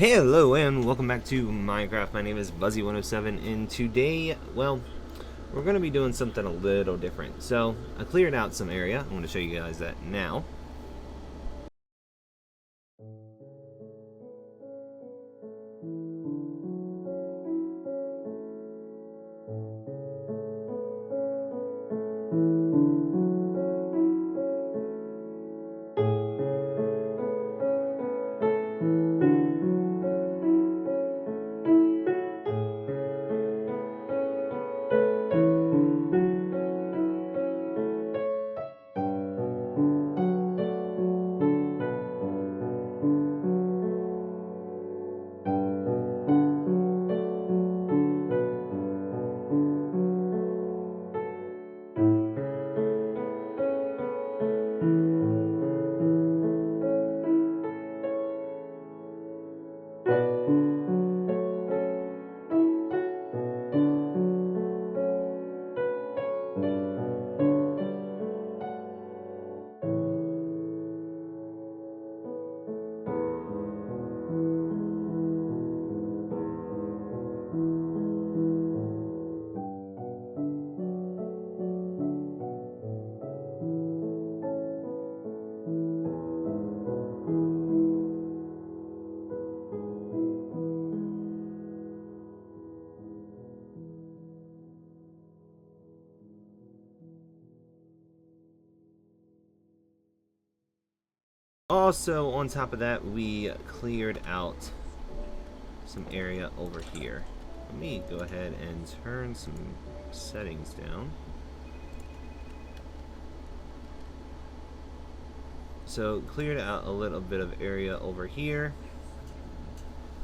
Hello and welcome back to Minecraft. My name is Buzzy107 and today, well, we're going to be doing something a little different. So, I cleared out some area. I'm going to show you guys that now. Also, on top of that, we cleared out some area over here. Let me go ahead and turn some settings down. So, cleared out a little bit of area over here.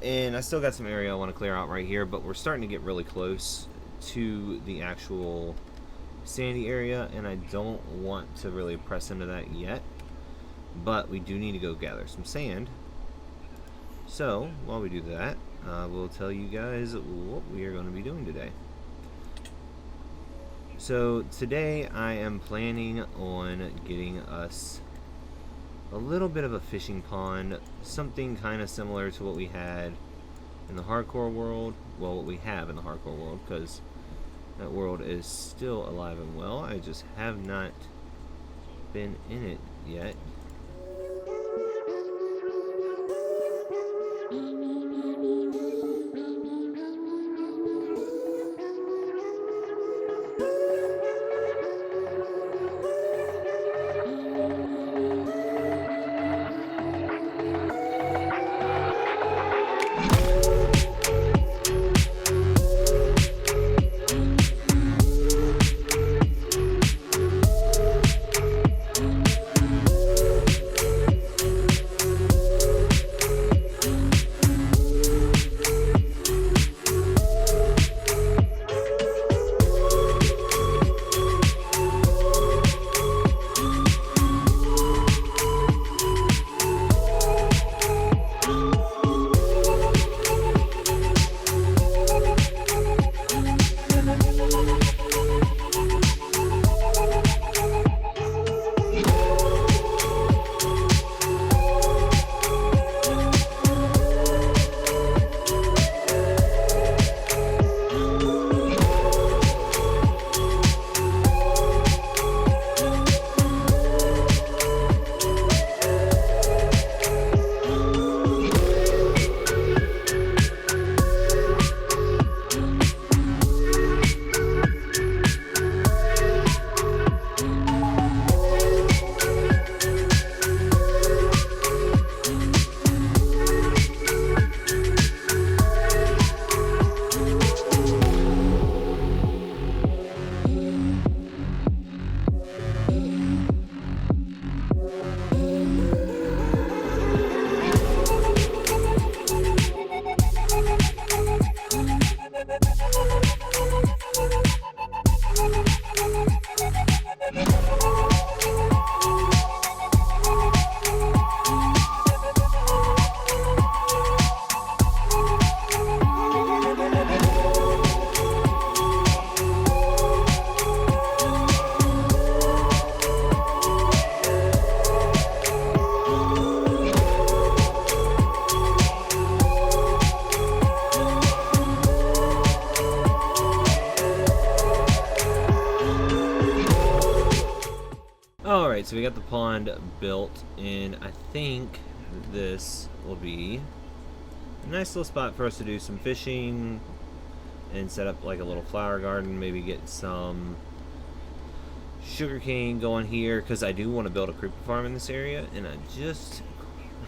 And I still got some area I want to clear out right here, but we're starting to get really close to the actual sandy area, and I don't want to really press into that yet. But we do need to go gather some sand. So, while we do that, we'll tell you guys what we are going to be doing today. So, today I am planning on getting us a little bit of a fishing pond. Something kind of similar to what we had in the hardcore world. Well, what we have in the hardcore world, because that world is still alive and well. I just have not been in it yet. Alright, so we got the pond built, and I think this will be a nice little spot for us to do some fishing and set up like a little flower garden, maybe get some sugarcane going here, because I do want to build a creeper farm in this area, and I just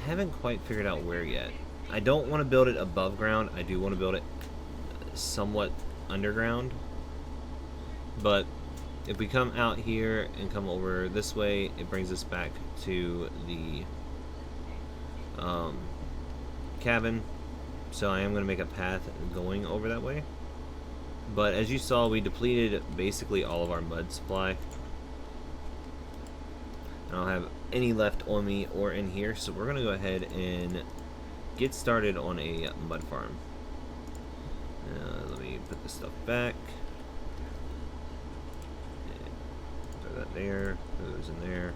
haven't quite figured out where yet. I don't want to build it above ground. I do want to build it somewhat underground, but if we come out here and come over this way, it brings us back to the cabin. So I am going to make a path going over that way. But as you saw, we depleted basically all of our mud supply. I don't have any left on me or in here, so we're going to go ahead and get started on a mud farm. Let me put this stuff back. Throw that there, throw those in there.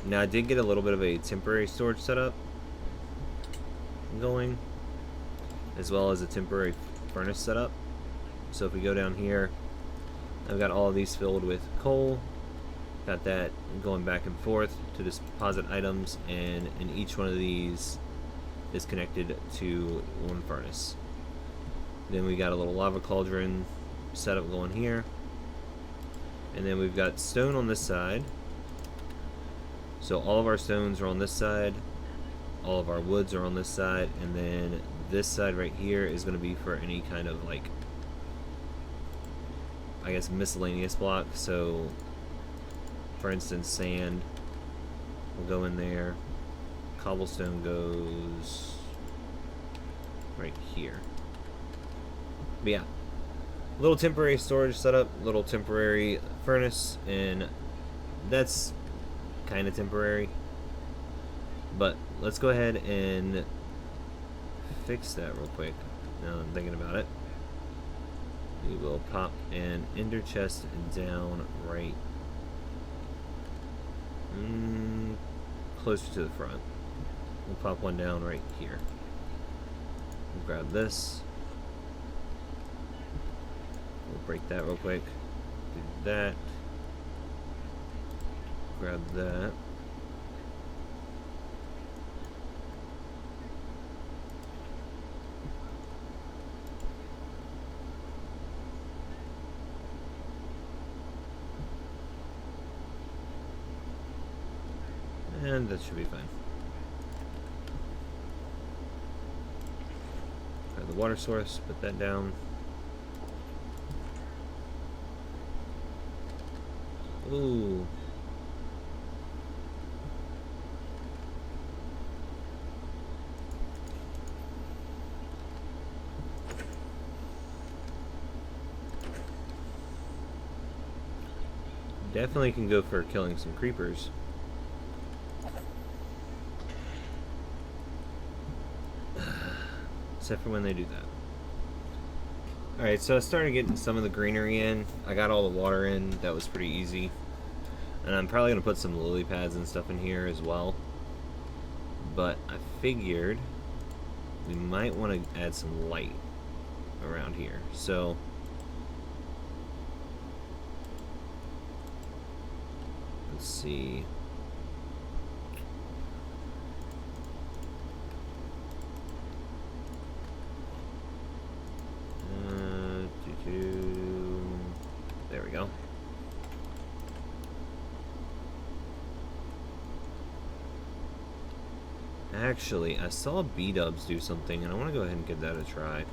Now I did get a little bit of a temporary storage setup going, as well as a temporary furnace setup. So if we go down here, I've got all of these filled with coal. Got that going back and forth to deposit items, and in each one of these is connected to one furnace. Then we got a little lava cauldron setup going here, and then we've got stone on this side. So all of our stones are on this side, all of our woods are on this side, and then this side right here is going to be for any kind of, like, I guess, miscellaneous block. So for instance, sand will go in there, cobblestone goes right here. But yeah, little temporary storage setup, little temporary furnace, and that's kind of temporary. But let's go ahead and fix that real quick. Now I'm thinking about it. We will pop an ender chest down right closer to the front. We'll pop one down right here. We'll grab this. We'll break that real quick. Do that. Grab that. And that should be fine. Grab the water source, put that down. Ooh. Definitely can go for killing some creepers. Except for when they do that. Alright, so I started getting some of the greenery in. I got all the water in. That was pretty easy. And I'm probably going to put some lily pads and stuff in here as well. But I figured we might want to add some light around here. So let's see. There we go. Actually, I saw B-dubs do something, and I want to go ahead and give that a try.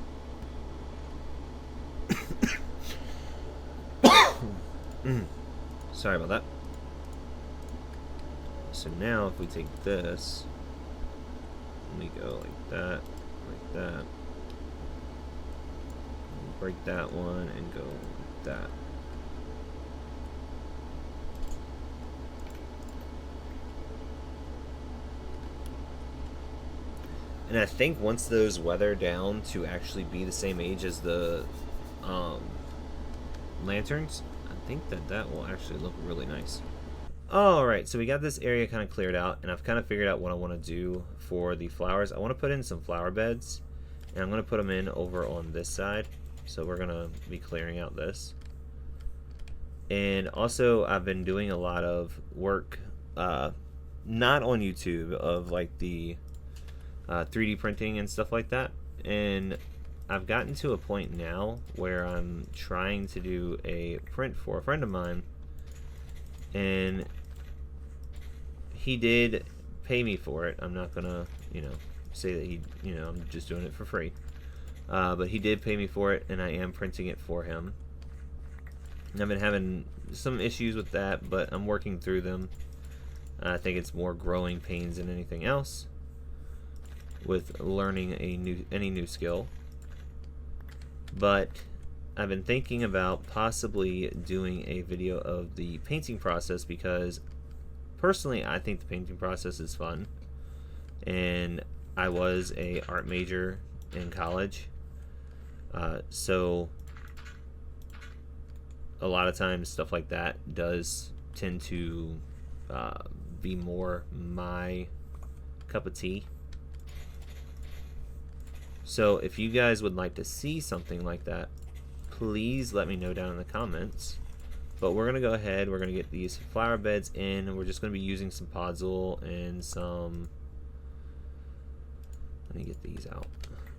Sorry about that. So now, if we take this, we go like that, like that. Break that one and go like that. And I think once those weather down to actually be the same age as the lanterns, I think that will actually look really nice. Alright, so we got this area kind of cleared out, and I've kind of figured out what I want to do for the flowers. I want to put in some flower beds, and I'm going to put them in over on this side. So we're going to be clearing out this. And also, I've been doing a lot of work, not on YouTube, of like the 3D printing and stuff like that. And I've gotten to a point now where I'm trying to do a print for a friend of mine, and he did pay me for it. I'm not gonna, say that I'm just doing it for free. But he did pay me for it, and I am printing it for him. And I've been having some issues with that, but I'm working through them. I think it's more growing pains than anything else with learning any new skill. But I've been thinking about possibly doing a video of the painting process, because personally I think the painting process is fun, and I was a art major in college, so a lot of times stuff like that does tend to be more my cup of tea. So if you guys would like to see something like that, please let me know down in the comments. But we're going to go ahead, we're going to get these flower beds in, and we're just going to be using some Podzol and some... Let me get these out.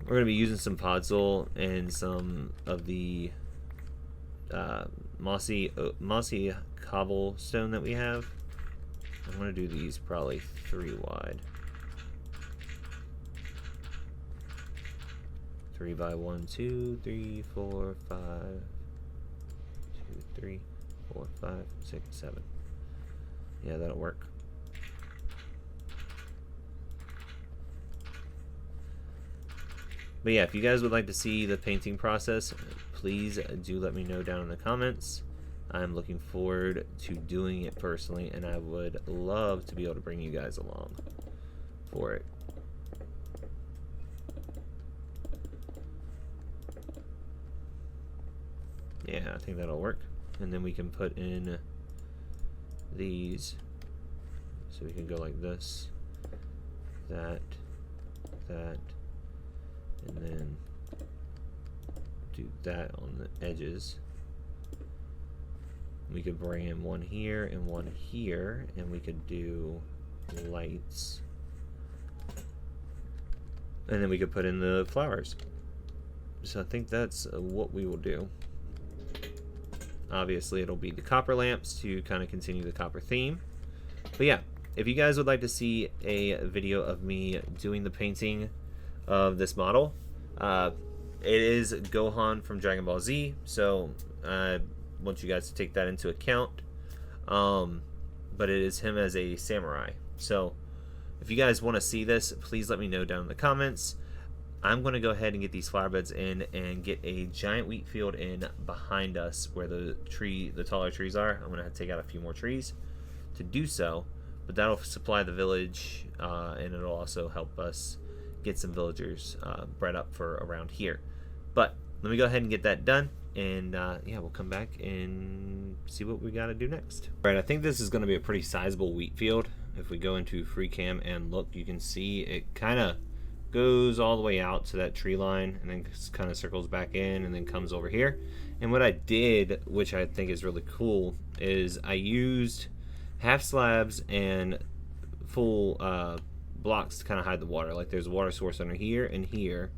We're going to be using some Podzol and some of the mossy cobblestone that we have. I'm going to do these probably 3 wide. 3 by 1, 2, 3, 4, 5, 2, 3, 4, 5, 6, 7. Yeah, that'll work. But yeah, if you guys would like to see the painting process, please do let me know down in the comments. I'm looking forward to doing it personally, and I would love to be able to bring you guys along for it. Yeah, I think that'll work. And then we can put in these, so we can go like this, that, and then do that on the edges. We could bring in one here and one here, and we could do lights, and then we could put in the flowers. So I think that's what we will do. Obviously it'll be the copper lamps to kind of continue the copper theme. But yeah, if you guys would like to see a video of me doing the painting of this model, it is Gohan from Dragon Ball Z, so I want you guys to take that into account. But it is him as a samurai. So if you guys want to see this, please let me know down in the comments. I'm going to go ahead and get these flower beds in and get a giant wheat field in behind us where the taller trees are. I'm going to have to take out a few more trees to do so, but that'll supply the village, and it'll also help us get some villagers bred up for around here. But let me go ahead and get that done, and yeah, we'll come back and see what we got to do next. All right, I think this is going to be a pretty sizable wheat field. If we go into free cam and look, you can see it kind of goes all the way out to that tree line, and then kind of circles back in and then comes over here. And what I did, which I think is really cool, is I used half slabs and full blocks to kind of hide the water. Like there's a water source under here and here.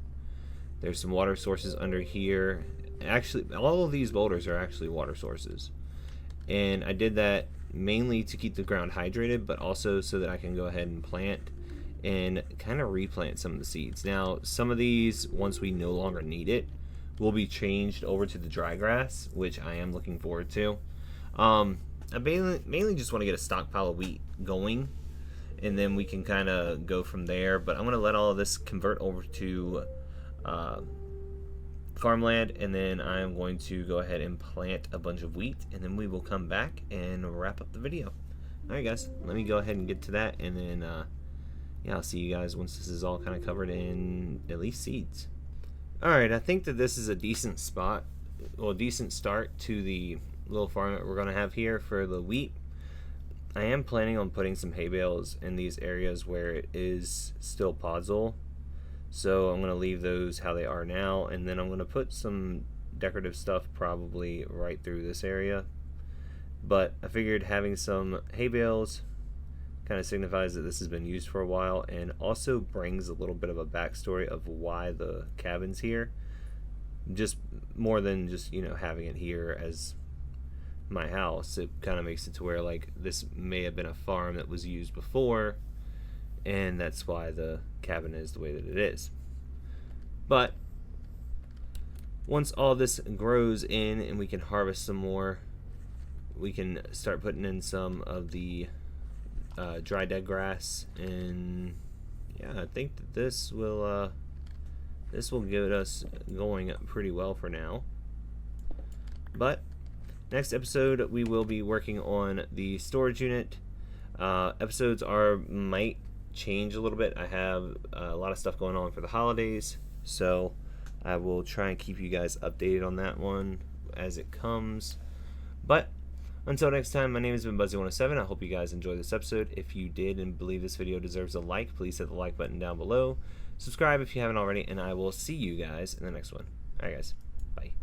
There's some water sources under here. Actually, all of these boulders are actually water sources. And I did that mainly to keep the ground hydrated, but also so that I can go ahead and plant and kind of replant some of the seeds. Now, some of these, once we no longer need it, will be changed over to the dry grass, which I am looking forward to. I mainly just want to get a stockpile of wheat going, and then we can kind of go from there. But I'm going to let all of this convert over to farmland, and then I'm going to go ahead and plant a bunch of wheat, and then we will come back and wrap up the video. Alright guys, let me go ahead and get to that, and then yeah, I'll see you guys once this is all kind of covered in at least seeds. Alright, I think that this is a decent spot, well, decent start to the little farm that we're going to have here for the wheat. I am planning on putting some hay bales in these areas where it is still Podzol. So I'm going to leave those how they are now, and then I'm going to put some decorative stuff probably right through this area. But I figured having some hay bales kind of signifies that this has been used for a while, and also brings a little bit of a backstory of why the cabin's here. Just more than just, you know, having it here as my house. It kind of makes it to where, like, this may have been a farm that was used before, and that's why the cabin is the way that it is. But once all this grows in and we can harvest some more, we can start putting in some of the dry dead grass, and yeah, I think that this will get us going pretty well for now. But next episode we will be working on the storage unit. Episodes might change a little bit. I have a lot of stuff going on for the holidays, so I will try and keep you guys updated on that one as it comes. But until next time, my name has been Buzzy107. I hope you guys enjoyed this episode. If you did and believe this video deserves a like, please hit the like button down below. Subscribe if you haven't already, and I will see you guys in the next one. Alright guys, bye.